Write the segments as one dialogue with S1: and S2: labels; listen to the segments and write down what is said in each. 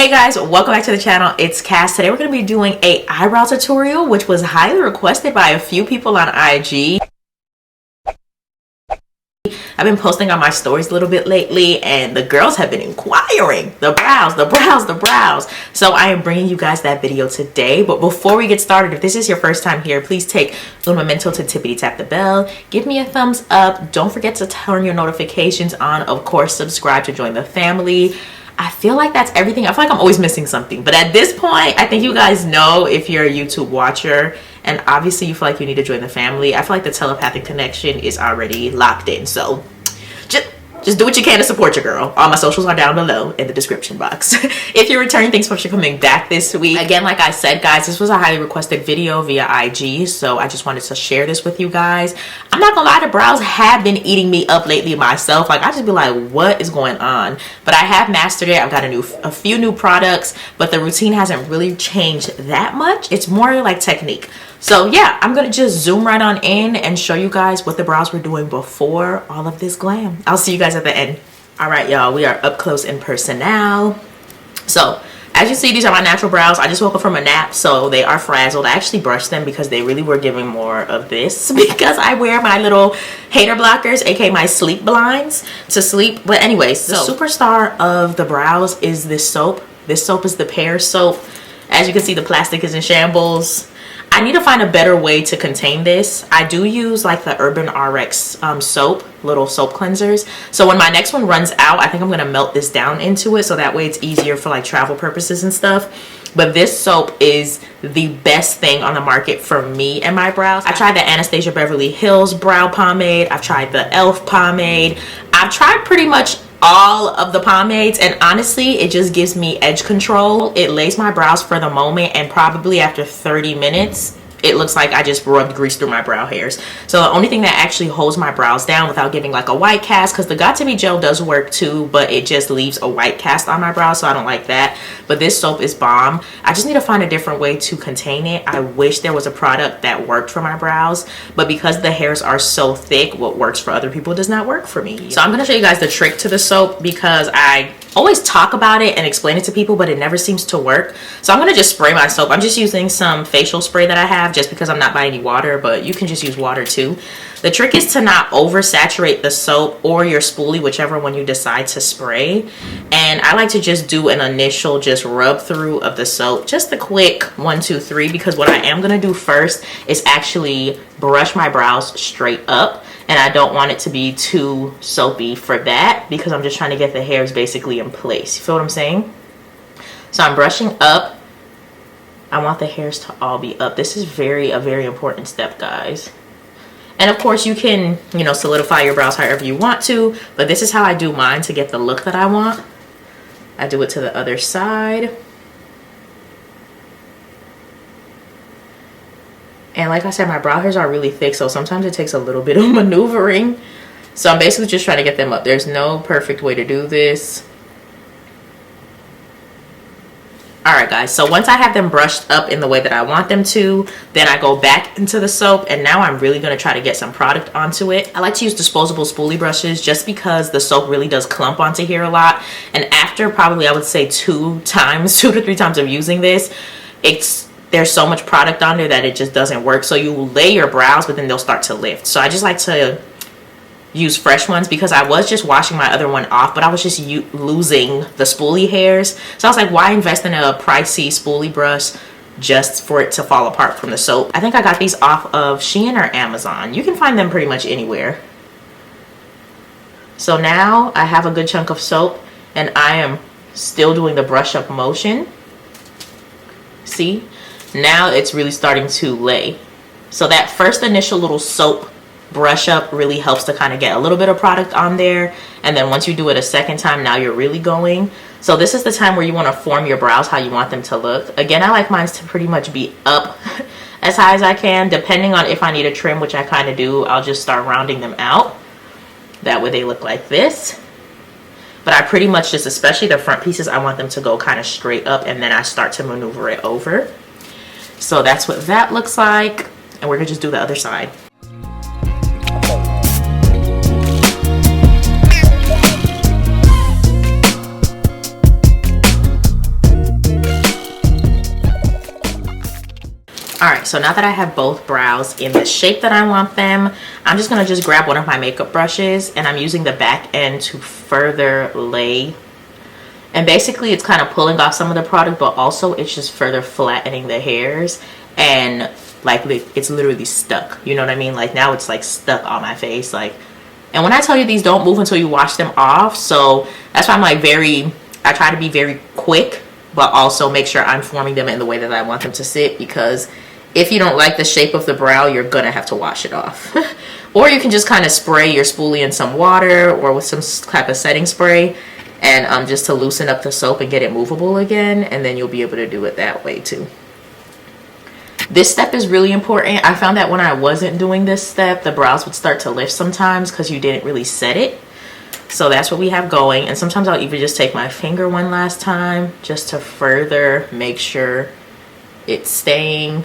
S1: Hey guys, welcome back to the channel. It's Cass. Today we're going to be doing a eyebrow tutorial, which was highly requested by a few people on IG. I've been posting on my stories a little bit lately, and the girls have been inquiring. The brows. So I am bringing you guys that video today. But before we get started, if this is your first time here, please take un momento to tippity tap the bell. Give me a thumbs up. Don't forget to turn your notifications on. Of course, subscribe to join the family. I feel like that's everything. I feel like I'm always missing something. But at this point, I think you guys know if you're a YouTube watcher. And obviously you feel like you need to join the family. I feel like the telepathic connection is already locked in. So just do what you can to support your girl. All my socials are down below in the description box. If you're returning, thanks for coming back this week. Again, like I said, guys, this was a highly requested video via IG. So I just wanted to share this with you guys. I'm not gonna lie, the brows have been eating me up lately myself. Like, I just be like, what is going on? But I have mastered it. I've got a few new products, but the routine hasn't really changed that much. It's more like technique. So yeah, I'm gonna just zoom right on in and show you guys what the brows were doing before all of this glam. I'll see you guys at the end. All right, y'all, we are up close and personal. So as you see, these are my natural brows. I just woke up from a nap, so they are frazzled. I actually brushed them because they really were giving more of this because I wear my little hater blockers, aka my sleep blinds, to sleep. But anyways, the superstar of the brows is this soap. This soap is the pear soap. As you can see, the plastic is in shambles. I need to find a better way to contain this. I do use like the Urban RX soap, little soap cleansers. So when my next one runs out, I think I'm gonna melt this down into it so that way it's easier for like travel purposes and stuff. But this soap is the best thing on the market for me and my brows. I tried the Anastasia Beverly Hills brow pomade. I've tried the e.l.f. pomade. I've tried pretty much all of the pomades, and honestly it just gives me edge control. It lays my brows for the moment, and probably after 30 minutes it looks like I just rubbed grease through my brow hairs. So the only thing that actually holds my brows down without giving like a white cast, because the Got To Be gel does work too, but it just leaves a white cast on my brows, so I don't like that. But this soap is bomb. I just need to find a different way to contain it. I wish there was a product that worked for my brows, but because the hairs are so thick, what works for other people does not work for me. So I'm going to show you guys the trick to the soap, because I always talk about it and explain it to people, but it never seems to work. So I'm going to just spray my soap. I'm just using some facial spray that I have just because I'm not buying any water, but you can just use water too. The trick is to not oversaturate the soap or your spoolie, whichever one you decide to spray. And I like to just do an initial just rub through of the soap, just a quick 1, 2, 3, because what I am going to do first is actually brush my brows straight up. And I don't want it to be too soapy for that, because I'm just trying to get the hairs basically in place. You feel what I'm saying? So I'm brushing up. I want the hairs to all be up. This is a very important step, guys. And of course you can, you know, solidify your brows however you want to, but this is how I do mine to get the look that I want. I do it to the other side. And like I said, my brow hairs are really thick, so sometimes it takes a little bit of maneuvering. So I'm basically just trying to get them up. There's no perfect way to do this. Alright guys, so once I have them brushed up in the way that I want them to, then I go back into the soap, and now I'm really going to try to get some product onto it. I like to use disposable spoolie brushes just because the soap really does clump onto here a lot. And after probably, I would say 2 to 3 times of using this, there's so much product on there that it just doesn't work. So you lay your brows, but then they'll start to lift. So I just like to use fresh ones, because I was just washing my other one off, but I was just losing the spoolie hairs. So I was like, why invest in a pricey spoolie brush just for it to fall apart from the soap? I think I got these off of Shein or Amazon. You can find them pretty much anywhere. So now I have a good chunk of soap, and I am still doing the brush up motion. See? Now it's really starting to lay. So that first initial little soap brush up really helps to kind of get a little bit of product on there, and then once you do it a second time, now you're really going. So this is the time where you want to form your brows how you want them to look. Again, I like mine to pretty much be up as high as I can. Depending on if I need a trim, which I kind of do, I'll just start rounding them out. That way they look like this. But I pretty much just, especially the front pieces, I want them to go kind of straight up, and then I start to maneuver it over. So that's what that looks like, and we're gonna just do the other side. right, so now that I have both brows in the shape that I want them, I'm just gonna just grab one of my makeup brushes, and I'm using the back end to further lay. And basically it's kind of pulling off some of the product, but also it's just further flattening the hairs, and like it's literally stuck, you know what I mean? Like now it's like stuck on my face, like. And when I tell you these don't move until you wash them off, so that's why I'm like I try to be very quick, but also make sure I'm forming them in the way that I want them to sit, because if you don't like the shape of the brow, you're gonna have to wash it off. Or you can just kind of spray your spoolie in some water or with some type of setting spray, and just to loosen up the soap and get it movable again, and then you'll be able to do it that way too. This step is really important. I found that when I wasn't doing this step, the brows would start to lift sometimes because you didn't really set it. So that's what we have going. And sometimes I'll even just take my finger one last time just to further make sure it's staying.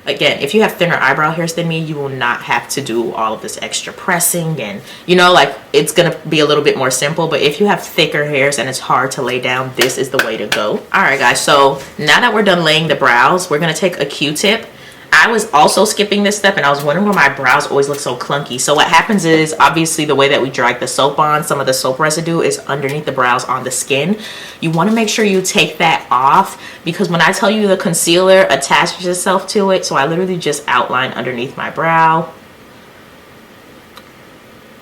S1: Again, if you have thinner eyebrow hairs than me, you will not have to do all of this extra pressing, and you know, like it's gonna be a little bit more simple. But if you have thicker hairs and it's hard to lay down, this is the way to go. All right guys, so now that we're done laying the brows, we're gonna take a Q-tip. I was also skipping this step, and I was wondering why my brows always look so clunky. So what happens is, obviously the way that we drag the soap on, some of the soap residue is underneath the brows on the skin. You want to make sure you take that off, because when I tell you the concealer attaches itself to it, so I literally just outline underneath my brow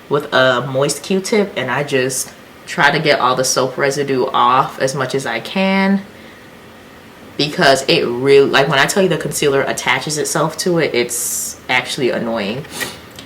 S1: with a moist Q-tip, and I just try to get all the soap residue off as much as I can. Because it really, like when I tell you the concealer attaches itself to it, it's actually annoying.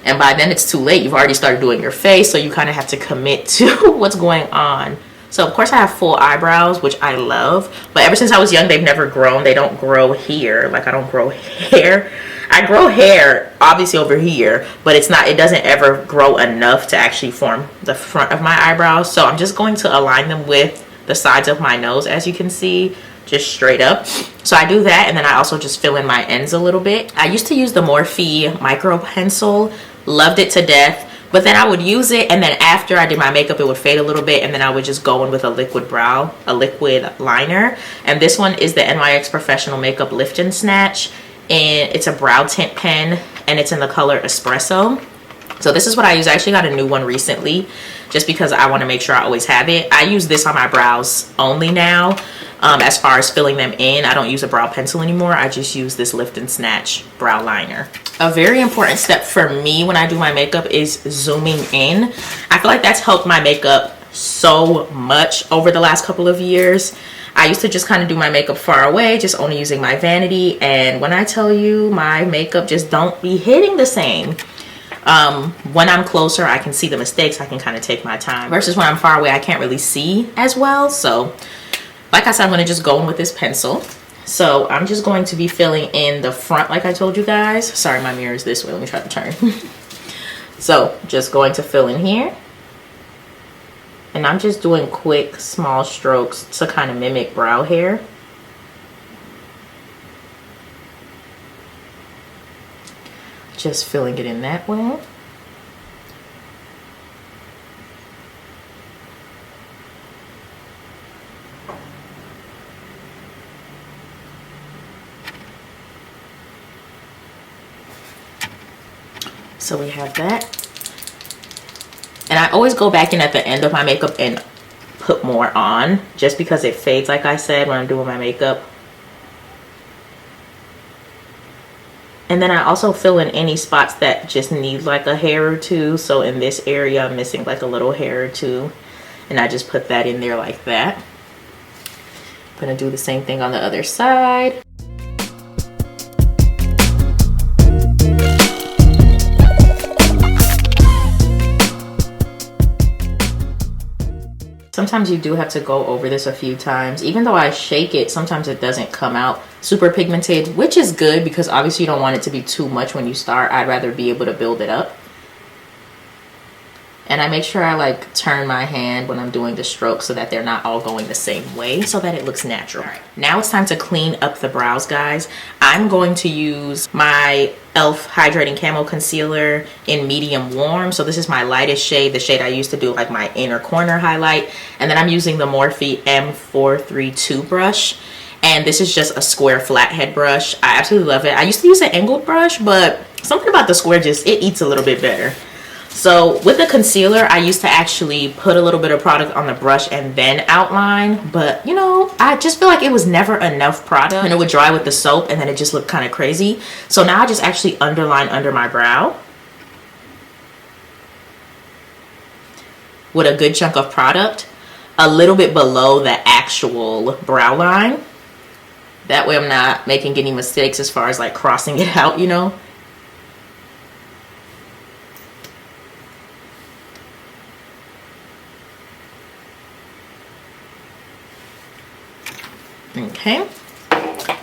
S1: And by then it's too late. You've already started doing your face, so you kind of have to commit to what's going on. So of course I have full eyebrows, which I love. But ever since I was young, they've never grown. They don't grow here. Like I don't grow hair. I grow hair obviously over here, but it doesn't ever grow enough to actually form the front of my eyebrows. So I'm just going to align them with the sides of my nose, as you can see. Just straight up. So I do that, and then I also just fill in my ends a little bit. I used to use the Morphe micro pencil, loved it to death, but then I would use it, and then after I did my makeup it would fade a little bit, and then I would just go in with a liquid liner. And this one is the NYX Professional Makeup Lift and Snatch, and it's a brow tint pen, and it's in the color Espresso. So this is what I use. I actually got a new one recently just because I want to make sure I always have it. I use this on my brows only now. As far as filling them in, I don't use a brow pencil anymore. I just use this Lift and Snatch brow liner. A very important step for me when I do my makeup is zooming in. I feel like that's helped my makeup so much over the last couple of years. I used to just kind of do my makeup far away, just only using my vanity, and when I tell you, my makeup just don't be hitting the same. When I'm closer, I can see the mistakes. I can kind of take my time, versus when I'm far away, I can't really see as well. So like I said, I'm going to just go in with this pencil. So I'm just going to be filling in the front like I told you guys. Sorry, my mirror is this way. Let me try to turn. So just going to fill in here. And I'm just doing quick, small strokes to kind of mimic brow hair. Just filling it in that way. So we have that. And I always go back in at the end of my makeup and put more on, just because it fades, like I said, when I'm doing my makeup. And then I also fill in any spots that just need like a hair or two. So in this area, I'm missing like a little hair or two, and I just put that in there like that. I'm gonna do the same thing on the other side. Sometimes you do have to go over this a few times. Even though I shake it, sometimes it doesn't come out super pigmented, which is good because obviously you don't want it to be too much when you start. I'd rather be able to build it up. And I make sure I like turn my hand when I'm doing the strokes so that they're not all going the same way, so that it looks natural. All right, now it's time to clean up the brows, guys. I'm going to use my e.l.f. Hydrating Camo Concealer in medium warm. So this is my lightest shade, the shade I used to do like my inner corner highlight. And then I'm using the Morphe M432 brush. And this is just a square flathead brush. I absolutely love it. I used to use an angled brush, but something about the square just, it eats a little bit better. So with the concealer, I used to actually put a little bit of product on the brush and then outline, but you know, I just feel like it was never enough product and it would dry with the soap and then it just looked kind of crazy. So now I just actually underline under my brow with a good chunk of product, a little bit below the actual brow line. That way I'm not making any mistakes as far as like crossing it out, you know. Okay,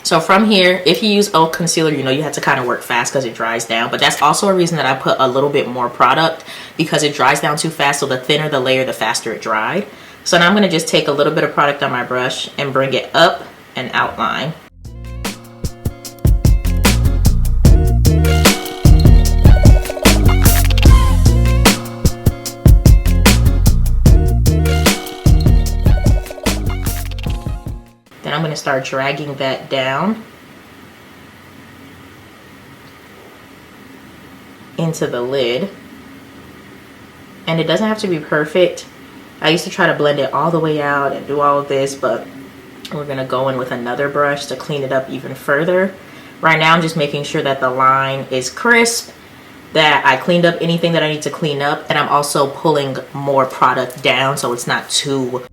S1: so from here, if you use a concealer, you know you have to kind of work fast because it dries down, but that's also a reason that I put a little bit more product, because it dries down too fast. So the thinner the layer, the faster it dried. So now I'm going to just take a little bit of product on my brush and bring it up and outline. Then I'm going to start dragging that down into the lid. And it doesn't have to be perfect. I used to try to blend it all the way out and do all of this, but we're going to go in with another brush to clean it up even further. Right now I'm just making sure that the line is crisp, that I cleaned up anything that I need to clean up, and I'm also pulling more product down so it's not too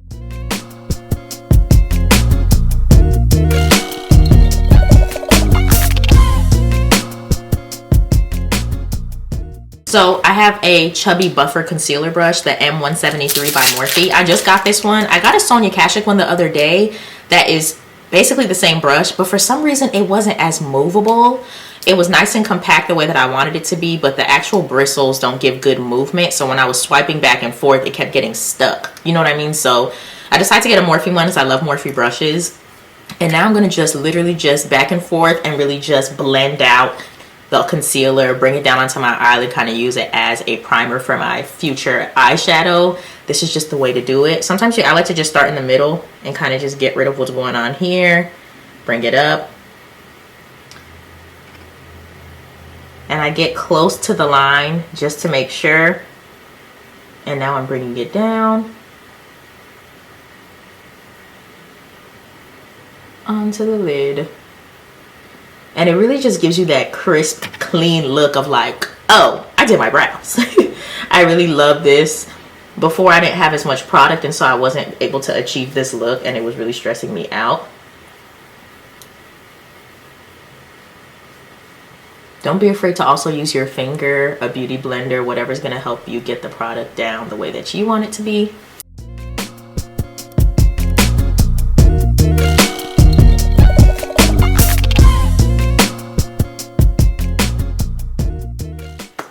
S1: So I have a Chubby Buffer Concealer Brush, the M173 by Morphe. I just got this one. I got a Sonia Kashuk one the other day that is basically the same brush, but for some reason it wasn't as movable. It was nice and compact the way that I wanted it to be, but the actual bristles don't give good movement. So when I was swiping back and forth, it kept getting stuck. You know what I mean? So I decided to get a Morphe one because I love Morphe brushes. And now I'm going to just literally just back and forth and really just blend out the concealer, bring it down onto my eyelid, kind of use it as a primer for my future eyeshadow. This is just the way to do it. Sometimes I like to just start in the middle and kind of just get rid of what's going on here, bring it up, and I get close to the line just to make sure. And now I'm bringing it down onto the lid. And it really just gives you that crisp, clean look of like, oh, I did my brows. I really love this. Before I didn't have as much product, and so I wasn't able to achieve this look, and it was really stressing me out. Don't be afraid to also use your finger, a beauty blender, whatever's going to help you get the product down the way that you want it to be.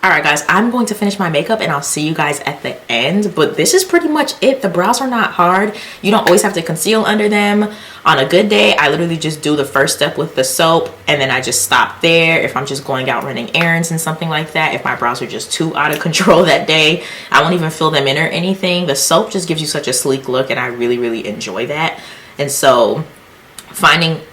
S1: Alright guys, I'm going to finish my makeup and I'll see you guys at the end, but this is pretty much it. The brows are not hard. You don't always have to conceal under them. On a good day, I literally just do the first step with the soap and then I just stop there. If I'm just going out running errands and something like that, if my brows are just too out of control that day, I won't even fill them in or anything. The soap just gives you such a sleek look and I really enjoy that. And so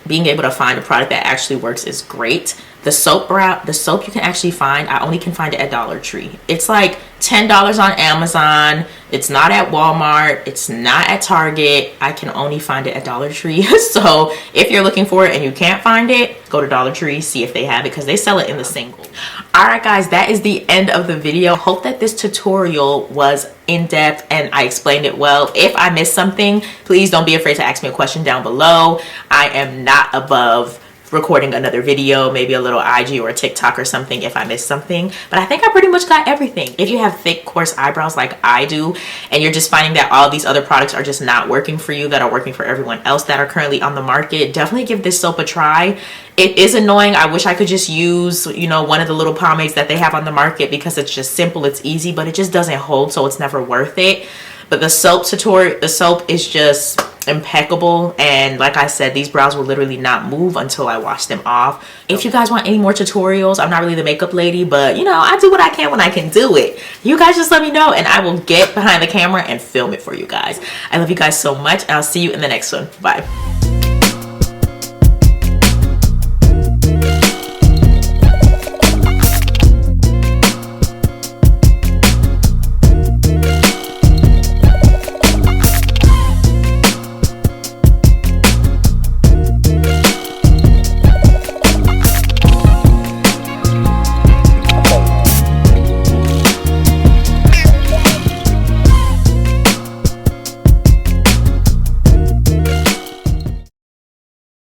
S1: being able to find a product that actually works is great. The soap you can actually find, I only can find it at Dollar Tree. It's like $10 on Amazon. It's not at Walmart. It's not at Target. I can only find it at Dollar Tree. So if you're looking for it and you can't find it, go to Dollar Tree, see if they have it, because they sell it in the single. Alright guys, that is the end of the video. Hope that this tutorial was in-depth and I explained it well. If I missed something, please don't be afraid to ask me a question down below. I am not above recording another video, maybe a little IG or a TikTok or something if I missed something, but I think I pretty much got everything. If you have thick, coarse eyebrows like I do, and you're just finding that all these other products are just not working for you, that are working for everyone else that are currently on the market, definitely give this soap a try. It is annoying. I wish I could just use, you know, one of the little pomades that they have on the market because it's just simple, it's easy, but it just doesn't hold, so it's never worth it. But the soap is just impeccable, and like I said, these brows will literally not move until I wash them off. If you guys want any more tutorials, I'm not really the makeup lady, but you know, I do what I can when I can do it. You guys just let me know and I will get behind the camera and film it for you guys. I love you guys so much and I'll see you in the next one. Bye.